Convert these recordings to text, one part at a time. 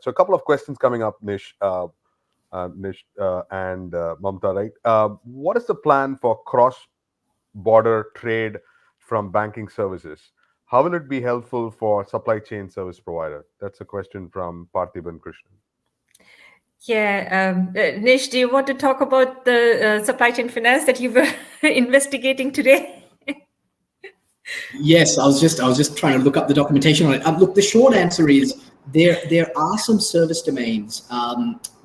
So a couple of questions coming up, Nish and Mamta, right? What is the plan for cross-border trade from banking services? How will it be helpful for supply chain service provider? That's a question from Parthiban Krishnan. Yeah, Nish, do you want to talk about the supply chain finance that you were investigating today? Yes, I was just trying to look up the documentation on it. Look, the short answer is there are some service domains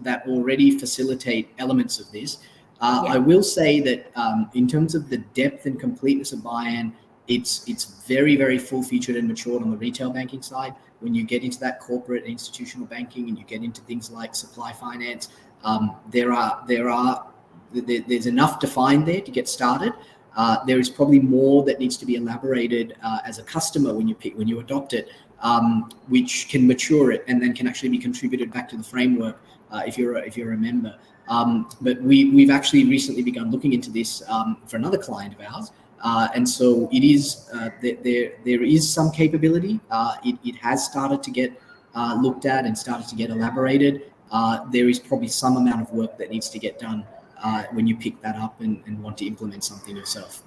that already facilitate elements of this. I will say that in terms of the depth and completeness of buy-in, it's very, very full-featured and matured on the retail banking side. When you get into that corporate and institutional banking and you get into things like supply finance, there's enough defined there to get started. There is probably more that needs to be elaborated as a customer when you adopt it, which can mature it and then can actually be contributed back to the framework if you're a member. But we've actually recently begun looking into this for another client of ours, and so it is there is some capability. It has started to get looked at and started to get elaborated. There is probably some amount of work that needs to get done when you pick that up and want to implement something yourself.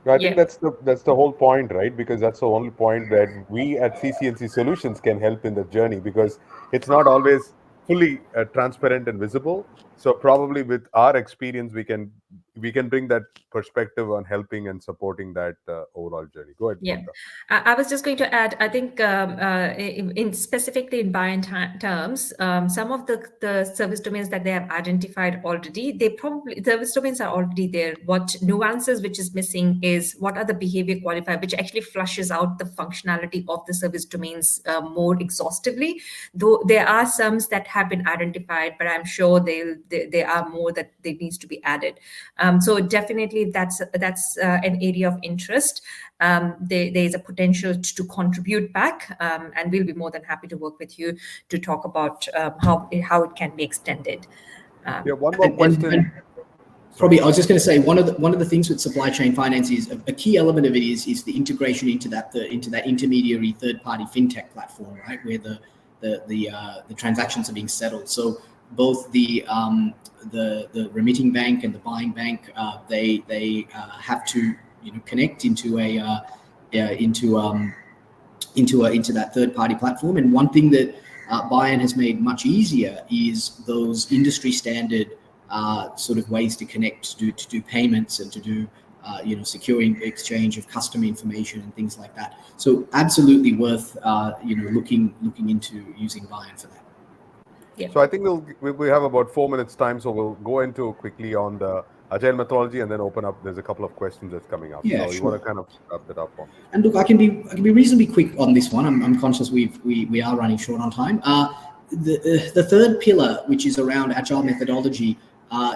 I think that's the whole point, right? Because that's the only point that we at CCNC Solutions can help in the journey, because it's not always fully transparent and visible. So probably with our experience, we can bring that perspective on helping and supporting that overall journey. Go ahead, Yeah, Mamta. I was just going to add, I think in specifically in buy-in terms, some of the service domains that they have identified already, service domains are already there. What nuances which is missing is what are the behavior qualifier, which actually flushes out the functionality of the service domains more exhaustively. Though there are some that have been identified, but I'm sure there are more that they needs to be added. So definitely that's an area of interest. There is a potential to contribute back, and we'll be more than happy to work with you to talk about how it can be extended. Yeah, one more question. Probably, I was just going to say one of the things with supply chain finance is a key element of it is the integration into that intermediary third party fintech platform, right, where the transactions are being settled. So both the remitting bank and the buying bank, they have to connect into that third party platform. And one thing that buy-in has made much easier is those industry standard sort of ways to connect to do payments and to do securing exchange of customer information and things like that. So absolutely worth looking into using buy-in for that. Yeah. So I think we have about 4 minutes time, so we'll go into quickly on the agile methodology and then open up. There's a couple of questions that's coming up. Yeah, so you want to kind of wrap that up on. And look, I can be reasonably quick on this one. I'm conscious we are running short on time. The third pillar, which is around agile methodology,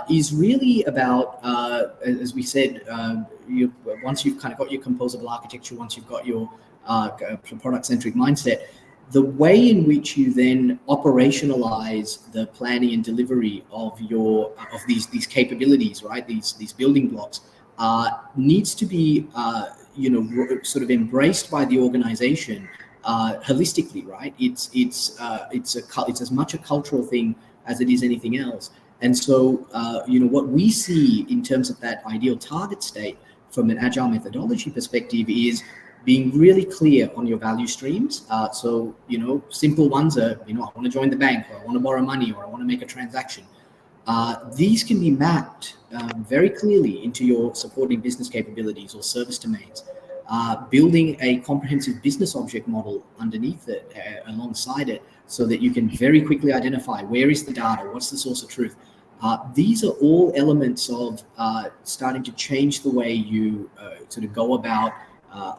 is really about, as we said, once you've kind of got your composable architecture, once you've got your product-centric mindset, the way in which you then operationalize the planning and delivery of these capabilities, right? These building blocks needs to be sort of embraced by the organization holistically, right? It's as much a cultural thing as it is anything else. And so what we see in terms of that ideal target state from an agile methodology perspective is being really clear on your value streams. So simple ones are I want to join the bank, or I want to borrow money, or I want to make a transaction. These can be mapped very clearly into your supporting business capabilities or service domains. Building a comprehensive business object model underneath it, alongside it, so that you can very quickly identify where is the data, what's the source of truth. These are all elements of starting to change the way you sort of go about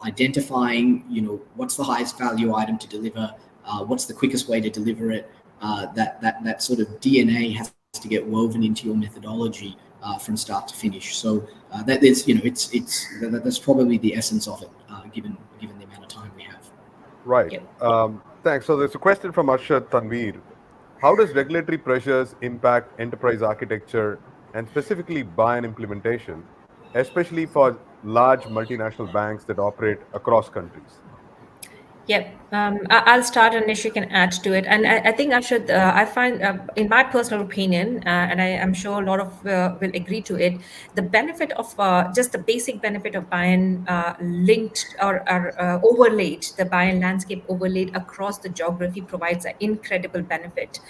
identifying, what's the highest value item to deliver, what's the quickest way to deliver it. That sort of DNA has to get woven into your methodology from start to finish. So that is, that's probably the essence of it, given the amount of time we have. Right. Thanks. So there's a question from Arshad Tanveer. How does regulatory pressures impact enterprise architecture and specifically buy-in implementation, especially for large multinational banks that operate across countries? Yep. I'll start, and Nish, you can add to it. And I think I should. I find, in my personal opinion, and I'm sure a lot of will agree to it, the benefit of just the basic benefit of buy-in linked or overlaid, the buy-in landscape overlaid across the geography provides an incredible benefit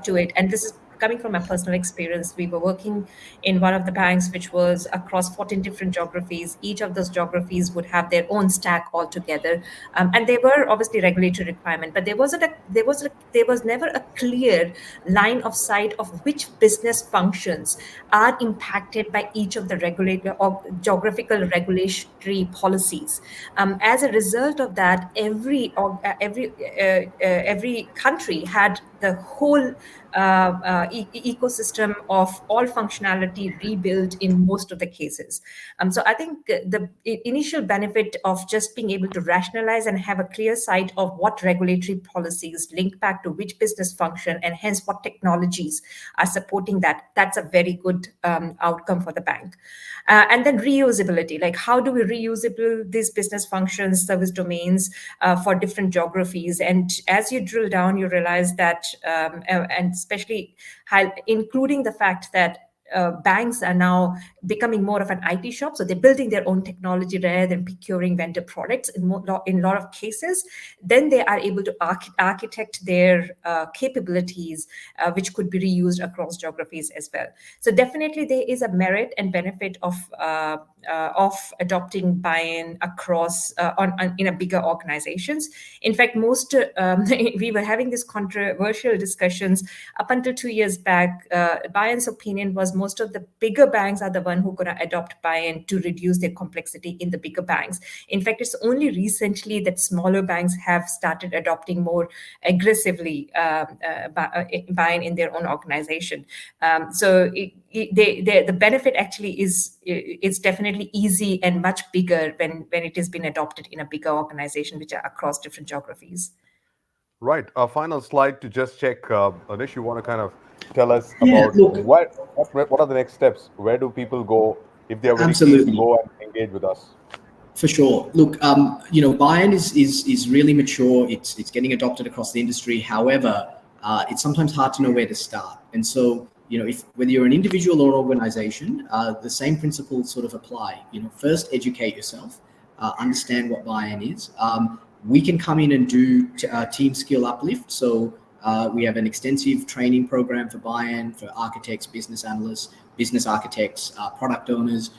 to it. And this is coming from my personal experience. We were working in one of the banks which was across 14 different geographies. Each of those geographies would have their own stack altogether, and they were obviously regulatory requirement, but there was never a clear line of sight of which business functions are impacted by each of the regulator or geographical regulatory policies. As a result of that, every country had the whole ecosystem of all functionality rebuilt in most of the cases. So I think the initial benefit of just being able to rationalize and have a clear sight of what regulatory policies link back to which business function and hence what technologies are supporting that, that's a very good outcome for the bank. And then reusability, like how do we reusable these business functions, service domains for different geographies? And as you drill down, you realize that, and especially including the fact that banks are now becoming more of an IT shop. So they're building their own technology rather than procuring vendor products in a lot of cases. Then they are able to architect their capabilities, which could be reused across geographies as well. So definitely there is a merit and benefit of adopting buy-in across in a bigger organizations. In fact, most we were having these controversial discussions up until 2 years back. Buy-in's opinion was most of the bigger banks are the one who gonna adopt buy-in to reduce their complexity in the bigger banks. In fact, it's only recently that smaller banks have started adopting more aggressively buy-in in their own organization. So the benefit actually is it's definitely easy and much bigger when it has been adopted in a bigger organization, which are across different geographies. Right. A final slide to just check. Anish, you want to kind of tell us Yeah, about look, what are the next steps? Where do people go if they are very keen to absolutely. go and engage with us? For sure. Look, buy-in is really mature. It's getting adopted across the industry. However, it's sometimes hard to know where to start. And so, if whether you're an individual or organization, the same principles sort of apply. First educate yourself, understand what buy-in is. We can come in and do team skill uplift. So we have an extensive training program for buy-in for architects, business analysts, business architects, product owners.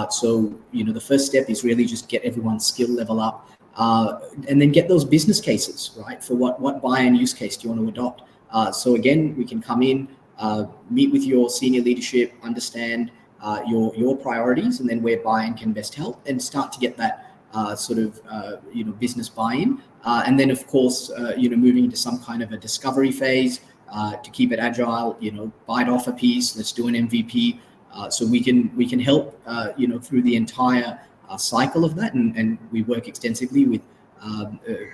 So the first step is really just get everyone's skill level up, and then get those business cases right for what buy-in use case do you want to adopt. So again, we can come in, meet with your senior leadership, understand your priorities, and then where buy-in can best help, and start to get that business buy-in, and then of course moving into some kind of a discovery phase to keep it agile. Bite off a piece. Let's do an MVP. So we can help through the entire cycle of that, and we work extensively with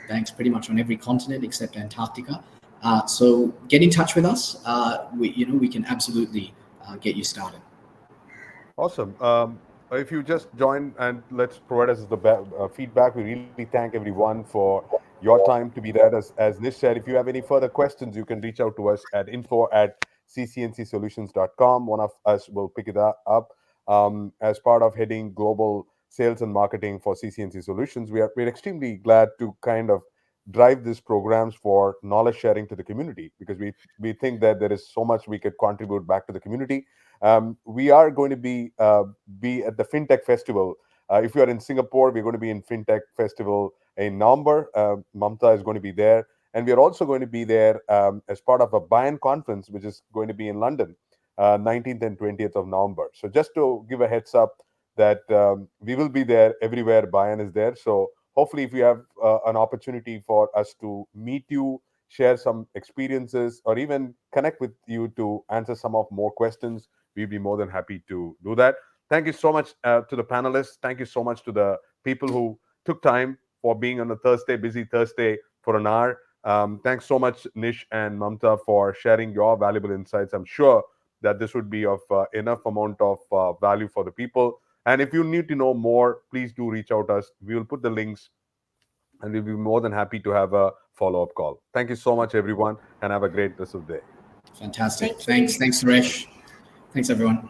banks pretty much on every continent except Antarctica. So get in touch with us. We can absolutely get you started. Awesome. If you just join and let's provide us the feedback, we really thank everyone for your time to be there. As Nish said, if you have any further questions, you can reach out to us at info@ccncsolutions.com. One of us will pick it up. As part of heading global sales and marketing for CCNC Solutions, we're extremely glad to kind of drive these programs for knowledge sharing to the community because we think that there is so much we could contribute back to the community. We are going to be at the FinTech Festival. If you are in Singapore, we're going to be in FinTech Festival in November. Mamta is going to be there, and we are also going to be there as part of a Buy-in conference, which is going to be in London, 19th and 20th of November. So just to give a heads up that we will be there everywhere Buy-in is there. So hopefully, if you have an opportunity for us to meet you, share some experiences, or even connect with you to answer some of more questions, we'd be more than happy to do that. Thank you so much to the panelists. Thank you so much to the people who took time for being on a busy Thursday for an hour. Thanks so much, Nish and Mamta, for sharing your valuable insights. I'm sure that this would be of enough amount of value for the people. And if you need to know more, please do reach out to us. We will put the links and we'll be more than happy to have a follow-up call. Thank you so much, everyone, and have a great rest of the day. Fantastic. Thank you. Thanks, Suresh. Thanks, everyone.